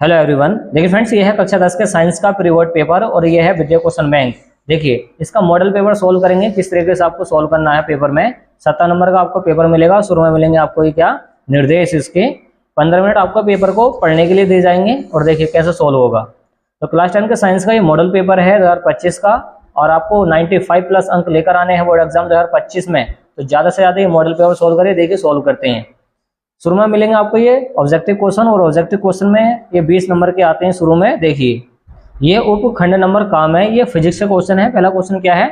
Hello everyone. देखिए friends, ये है कक्षा 10 के साइंस का प्रीवर्ड पेपर और ये है विद्या क्वेश्चन बैंक। देखिए इसका मॉडल पेपर सोल्व करेंगे, किस तरीके से आपको सोल्व करना है पेपर में। 17 नंबर का आपको पेपर मिलेगा। शुरू में मिलेंगे आपको ये क्या निर्देश, इसके 15 मिनट आपको पेपर को पढ़ने के लिए दे जाएंगे और देखिए कैसे सोल्व होगा। तो क्लास 10 के साइंस का ये मॉडल पेपर है 2025 का और आपको 95 प्लस अंक लेकर आने हैं बोर्ड एग्जाम 2025 में। तो ज़्यादा से ज़्यादा ये मॉडल पेपर सोल्व करिए। देखिए सोल्व करते हैं। शुरू में मिलेंगे आपको ये ऑब्जेक्टिव क्वेश्चन और ऑब्जेक्टिव क्वेश्चन में ये 20 नंबर के आते हैं। शुरू में देखिए ये उपखंड नंबर काम है, ये फिजिक्स का क्वेश्चन है। पहला क्वेश्चन क्या है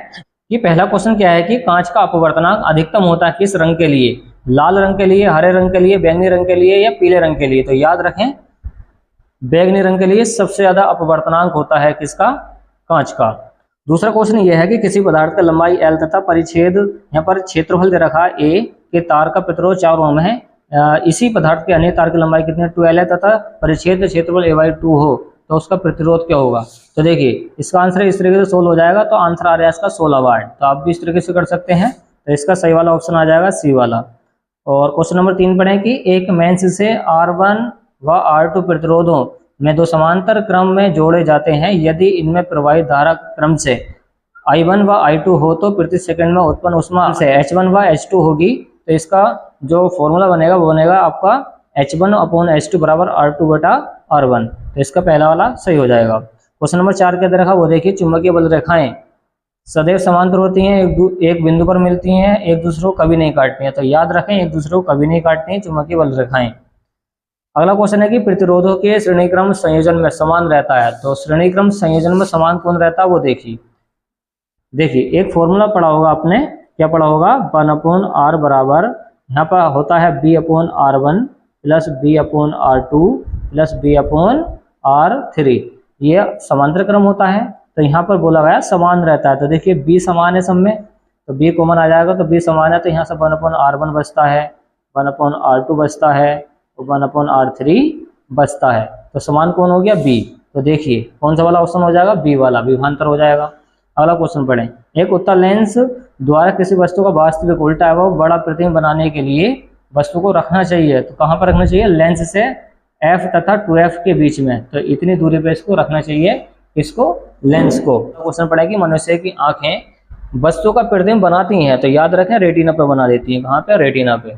कि पहला क्वेश्चन क्या है कि कांच का अपवर्तनांक अधिकतम होता है किस रंग के लिए? लाल रंग के लिए, हरे रंग के लिए, बैंगनी रंग के लिए या पीले रंग के लिए? तो याद रखें बैंगनी रंग के लिए सबसे ज्यादा अपवर्तनांक होता है किसका? कांच का। दूसरा क्वेश्चन ये है कि किसी पदार्थ का लंबाई L तथा परिच्छेद यहाँ पर क्षेत्रफल दे रखा है A के तार का प्रतिरोध 4 ओम है। इसी पदार्थ के अन्य तार की लंबाई कितनी 12 है तथा परिच्छेद का क्षेत्रफल A/2 हो तो उसका प्रतिरोध क्या होगा? तो देखिए इसका आंसर इस तरीके से सोल्व हो जाएगा। तो आंसर आ रहा है इसका 16 वाट। तो आप भी इस तरीके से कर सकते हैं। तो इसका सही वाला ऑप्शन आ जाएगा सी वाला। और क्वेश्चन नंबर 3 पढ़ें कि एक मेंस से R1 व R2 प्रतिरोधों में दो समांतर क्रम में जोड़े जाते हैं। यदि इनमें प्रवाहित धारा क्रम से I1 व I2 हो तो प्रति सेकंड में उत्पन्न ऊष्मा से H1 व H2 होगी। तो इसका जो फॉर्मूला बनेगा वो बनेगा आपका H1/H2 बराबर R2/R1। तो इसका पहला वाला सही हो जाएगा। क्वेश्चन नंबर 4 के अंदर रखा वो देखिए चुंबकीय बल रेखाएं सदैव समांतर होती हैं, एक बिंदु पर मिलती हैं, एक दूसरे को कभी नहीं काटती हैं। तो याद रखें एक दूसरे को कभी नहीं काटती हैं चुंबकीय बल रेखाएं। अगला क्वेश्चन है कि प्रतिरोधों के श्रेणीक्रम संयोजन में समान रहता है। तो श्रेणीक्रम संयोजन में समान कौन रहता है वो देखिए एक फॉर्मूला पढ़ा होगा आपने। क्या पढ़ा होगा? 1/R बराबर यहाँ पर होता है B/R1 plus B/R2 plus B/R3। ये समांतर क्रम होता है। तो यहाँ पर बोला गया समान रहता है। तो देखिए B समान है सब में, तो B कॉमन आ जाएगा। तो B समान है तो यहाँ से 1/R1 बचता है, 1/R2 बचता है और 1/R3 बचता है। तो समान कौन हो गया? B। तो देखिए कौन सा वाला ऑप्शन हो जाएगा? B वाला, विभवांतर हो जाएगा। अगला क्वेश्चन पढ़ें। एक उत्तल लेंस द्वारा किसी वस्तु का वास्तविक उल्टा एवं बड़ा प्रतिबिंब बनाने के लिए वस्तु को रखना चाहिए। तो कहाँ पर रखना चाहिए? लेंस से F तथा 2F के बीच में। तो इतनी दूरी पे इसको रखना चाहिए, इसको लेंस को। क्वेश्चन पढ़ें कि मनुष्य की आंखें वस्तु का प्रतिबिंब बनाती हैं। तो याद रखें रेटिना पे बना देती हैं। कहाँ पे? रेटिना पे।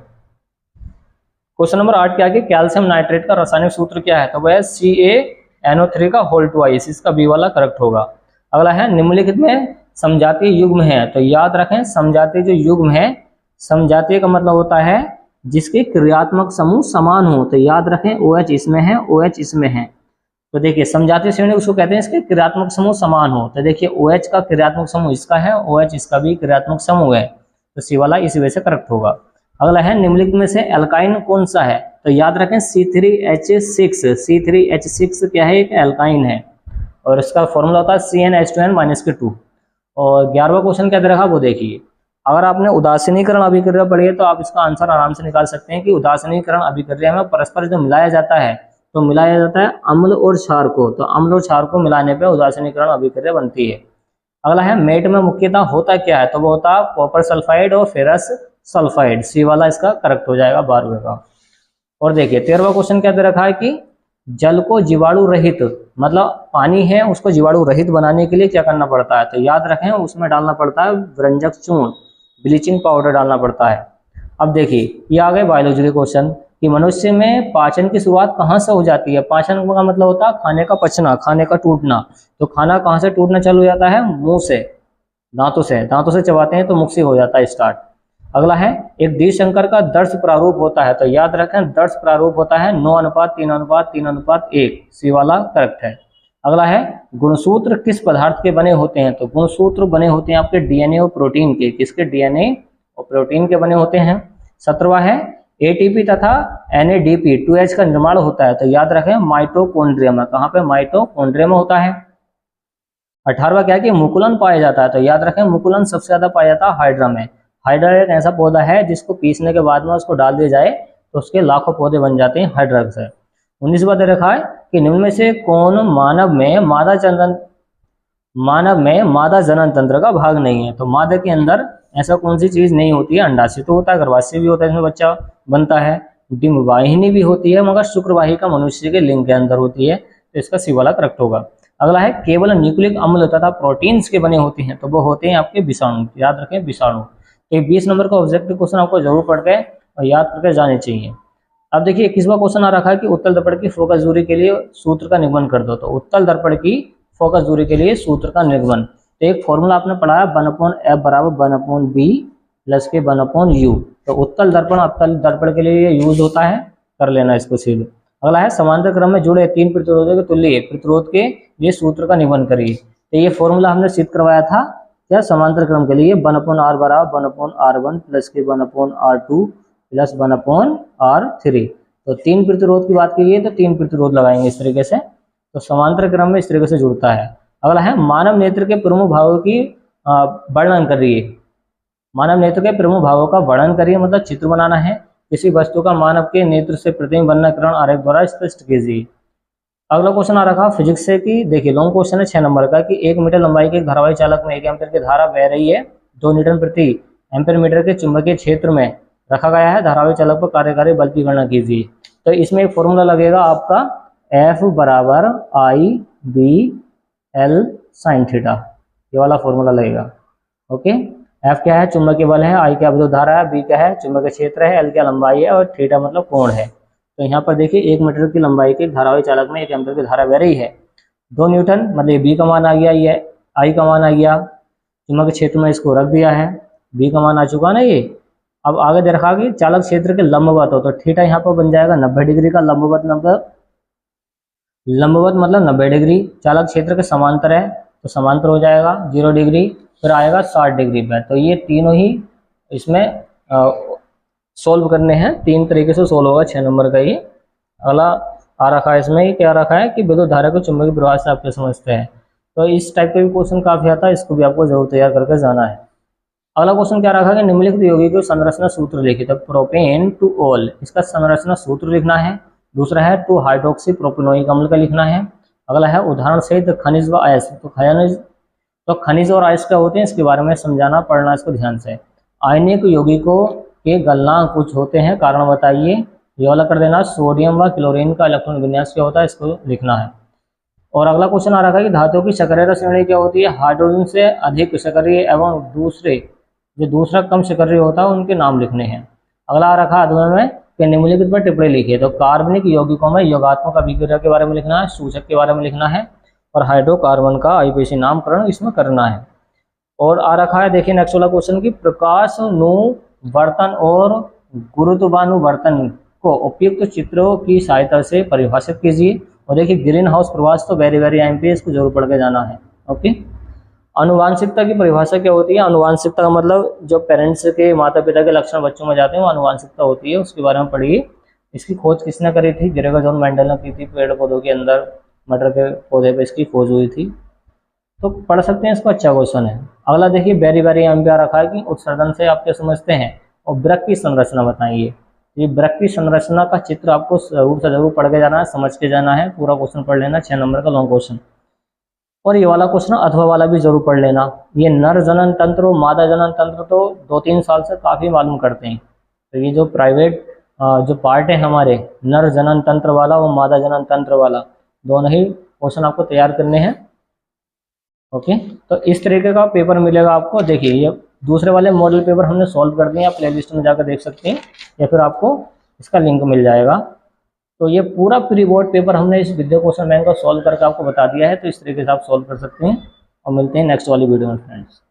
क्वेश्चन नंबर 8 क्या है कि कैल्शियम नाइट्रेट का रासायनिक सूत्र क्या है? तो वह CaNO3 का होल ट्वाइस। इसका बी वाला करेक्ट होगा। अगला है निम्नलिखित में समजातीय युग्म है। तो याद रखें समजातीय जो युग्म है, समजातीय का मतलब होता है जिसके क्रियात्मक समूह समान हो। तो याद रखें OH इसमें है, OH इसमें है। तो देखिए समजातीय श्रेणी उसको कहते हैं इसके क्रियात्मक समूह समान हो। तो देखिए OH का क्रियात्मक समूह इसका है, OH इसका भी क्रियात्मक समूह है। तो सी वाला इसी वजह से करेक्ट होगा। अगला है निम्नलिखित में से एल्काइन कौन सा है? तो याद रखें C3H6। C3H6 क्या है? एक एल्काइन है और इसका फॉर्मूला होता है CnH2n-2। और 11वां क्वेश्चन क्या दे रखा वो देखिए। अगर आपने उदासीनीकरण अभिक्रिया पढ़ी है तो आप इसका आंसर आराम से निकाल सकते हैं कि उदासीनीकरण अभिक्रिया में परस्पर जो मिलाया जाता है तो मिलाया जाता है अम्ल और क्षार को। तो अम्ल और क्षार को मिलाने पर उदासीनीकरण अभिक्रिया बनती है। अगला है मेट में मुख्यतः होता क्या है? तो वो होता है कॉपर सल्फाइड और फेरस सल्फाइड। सी वाला इसका करेक्ट हो जाएगा 12वें का। और देखिए 13वां क्वेश्चन क्या दे रखा है कि जल को जीवाणु रहित, मतलब पानी है उसको जीवाणु रहित बनाने के लिए क्या करना पड़ता है? तो याद रखें उसमें डालना पड़ता है व्यंजक चूर्ण, ब्लीचिंग पाउडर डालना पड़ता है। अब देखिए ये आ गए बायोलॉजी के क्वेश्चन कि मनुष्य में पाचन की शुरुआत कहाँ से हो जाती है? पाचन का मतलब होता है खाने का पचना, खाने का टूटना। तो खाना कहाँ से टूटना चालू हो जाता है? मुंह से, दांतों से। दांतों से चबाते हैं तो मुख से हो जाता है स्टार्ट। अगला है एक द्विशंकर का दर्श प्रारूप होता है। तो याद रखें दर्श प्रारूप होता है 9:3:3:1। सी वाला करेक्ट है। अगला है गुणसूत्र किस पदार्थ के बने होते हैं? तो गुणसूत्र बने होते हैं आपके DNA और प्रोटीन के। किसके? DNA और प्रोटीन के बने होते हैं। 17वां है ATP तथा NADP 2H का निर्माण होता है। तो याद रखें माइटोकॉन्ड्रिया में। कहाँ पे? माइटोकॉन्ड्रिया में होता है। 18वां क्या है कि मुकुलन पाया जाता है। तो याद रखें मुकुलन सबसे ज्यादा पाया जाता है हाइड्रा में। हाइड्रा एक ऐसा पौधा है जिसको पीसने के बाद में उसको डाल दिया जाए तो उसके लाखों पौधे बन जाते हैं हाइड्रा से। 19वां दे रखा है कि निम्न में से कौन मानव में मादा जनन तंत्र का भाग नहीं है? तो मादा के अंदर ऐसा कौन सी चीज नहीं होती है? अंडाशय तो होता है, गर्भाशय भी होता है, इसमें बच्चा बनता है। डिम्बवाहिनी भी होती है मगर शुक्रवाहिका मनुष्य के लिंग के अंदर होती है, तो इसका सी वाला करेक्ट होगा। अगला है केवल न्यूक्लिक अम्ल तथा प्रोटीन्स के बने होते हैं, तो वो होते हैं आपके विषाणु, याद रखें विषाणु। तो 20 नंबर का ऑब्जेक्टिव क्वेश्चन आपको जरूर पढ़ के और याद करके जाने चाहिए। अब देखिए 21वां क्वेश्चन आ रखा है कि उत्तल दर्पण की फोकस दूरी के लिए सूत्र का निगमन कर दो। तो उत्तल दर्पण की फोकस दूरी के लिए सूत्र का निगमन, तो एक फॉर्मूला आपने पढ़ा है 1/f बराबर 1/b प्लस के 1/u। तो उत्तल दर्पण अवतल दर्पण के लिए यूज होता है, कर लेना इसको सीधे। अगला है समांतर क्रम में जुड़े 3 प्रतिरोधों के तुल्य प्रतिरोध के लिए सूत्र का निगमन करिए। तो ये फॉर्मूला हमने सिद्ध करवाया था क्या, समांतर क्रम के लिए 1/r बराबर 1/r1 प्लस के 1/r2 प्लस 1/r3। तो 3 प्रतिरोध की बात कीजिए तो 3 प्रतिरोध लगाएंगे इस तरीके से, तो समांतर क्रम में इस तरीके से जुड़ता है। अगला है मानव नेत्र के प्रमुख भागों की वर्णन करिए। मानव नेत्र के प्रमुख भागों का वर्णन करिए मतलब चित्र बनाना है। किसी वस्तु का मानव के नेत्र से प्रतिबिंब वर्णनकरण आरेख द्वारा स्पष्ट कीजिए। अगला क्वेश्चन आ रखा फिजिक्स से कि देखिए लॉन्ग क्वेश्चन है 6 नंबर का कि 1 मीटर लंबाई के धारावाही चालक में 1 एम्पीयर की धारा बह रही है, 2 न्यूटन प्रति एम्पीयर मीटर के चुंबकीय क्षेत्र में रखा गया है, धारावाही चालक पर कार्यकारी बल की गणना कीजिए। तो इसमें एक फॉर्मूला लगेगा आपका F बराबर I/B/L sin थीटा, ये वाला फॉर्मूला लगेगा। ओके, F क्या है, चुंबकीय बल है, I क्या विद्युत धारा है, B क्या है चुंबकीय क्षेत्र है, L क्या लंबाई है और थीटा मतलब कोण है। तो यहाँ पर देखिए 1 मीटर की लंबाई के धारावाही चालक में 1 एम्पीयर की धारा बह रही है, 2 न्यूटन मतलब B का मान आ गया, ये I का मान आ गया, चुंबकीय क्षेत्र में इसको रख दिया है, B का मान आ चुका ना ये। अब आगे दे रखा कि चालक क्षेत्र के लंबवत हो, तो थीटा यहाँ पर बन जाएगा 90 डिग्री का, लंबवत मतलब 90 डिग्री। चालक क्षेत्र के समांतर है तो समांतर हो जाएगा 0 डिग्री, फिर आएगा 60 डिग्री पर। तो ये तीनों ही इसमें सोल्व करने हैं, 3 तरीके से सोल्व होगा 6 नंबर का। ये अगला आ रखा है, इसमें क्या रखा है कि विद्युत धारा को चुंबकीय प्रवाह से आप क्या समझते हैं। तो इस टाइप का भी क्वेश्चन काफी आता है, इसको भी आपको जरूर तैयार करके जाना है। अगला क्वेश्चन क्या रखा है कि निम्नलिखित यौगिक को संरचना सूत्र लिखित, तो प्रोपेन टू ऑल इसका संरचना सूत्र लिखना है। दूसरा है 2 हाइड्रोक्सी प्रोपेनोइक अम्ल का लिखना है। अगला है उदाहरण सहित खनिज व अयस्क, तो खनिज और अयस्क क्या होते हैं इसके बारे में समझाना, पढ़ना इसको ध्यान से। आयनिक यौगिकों के गलनांक कुछ होते हैं, कारण बताइए, ये वाला कर देना। सोडियम व क्लोरीन का इलेक्ट्रॉन विन्यास क्या होता है इसको लिखना है। और अगला क्वेश्चन आ रखा है कि धातुओं की सक्रियता श्रेणी क्या होती है, हाइड्रोजन से अधिक सक्रिय एवं दूसरा कम सक्रिय होता है उनके नाम लिखने हैं। अगला आ रखा अध्याय में कि निम्नलिखित पर टिप्पणी लिखिए, तो कार्बनिक यौगिकों में योगात्मक अभिक्रिया के बारे में लिखना है, सूचक के बारे में लिखना है और हाइड्रोकार्बन का आईपीसी नामकरण इसमें करना है। और आ रखा है देखिए नेक्स्ट वाला क्वेश्चन की प्रकाशानुवर्तन और गुरुत्वानुवर्तन को उपयुक्त चित्रों की सहायता से परिभाषित कीजिए। और देखिए ग्रीन हाउस प्रवास तो वेरी IMP इसको जरूर पढ़ के जाना है। ओके, अनुवांशिकता की परिभाषा क्या होती है, अनुवांशिकता का मतलब जो पेरेंट्स के माता पिता के लक्षण बच्चों में जाते हैं वो अनुवांशिकता होती है, उसके बारे में पढ़िए। इसकी खोज किसने करी थी, ग्रेगर जॉन मेंडल ने की थी, पेड़ पौधों के अंदर मटर के पौधे पे इसकी खोज हुई थी, तो पढ़ सकते हैं, इसको अच्छा क्वेश्चन है। अगला देखिए वेरी IMP आ रखा है कि उत्सर्जन से आप क्या समझते हैं और वृक्क की संरचना बताइए। ये वृक्क की संरचना का चित्र आपको जरूर से जरूर पढ़ के जाना है, समझ के जाना है, पूरा क्वेश्चन पढ़ लेना, 6 नंबर का लॉन्ग क्वेश्चन। और ये वाला क्वेश्चन अथवा वाला भी जरूर पढ़ लेना। ये नर जनन तंत्र और मादा जनन तंत्र तो 2-3 साल से काफ़ी मालूम करते हैं, तो ये जो प्राइवेट जो पार्ट है हमारे नर जनन तंत्र वाला और मादा जनन तंत्र वाला, दोनों ही क्वेश्चन आपको तैयार करने हैं। ओके, तो इस तरीके का पेपर मिलेगा आपको। देखिए ये दूसरे वाले मॉडल पेपर हमने सॉल्व कर दिए, आप प्ले लिस्ट में जाकर देख सकते हैं या फिर आपको इसका लिंक मिल जाएगा। तो ये पूरा प्री बोर्ड पेपर हमने इस विद्या क्वेश्चन बैंक को सॉल्व करके आपको बता दिया है, तो इस तरीके से आप सॉल्व कर सकते हैं। और मिलते हैं नेक्स्ट वाली वीडियो में फ्रेंड्स।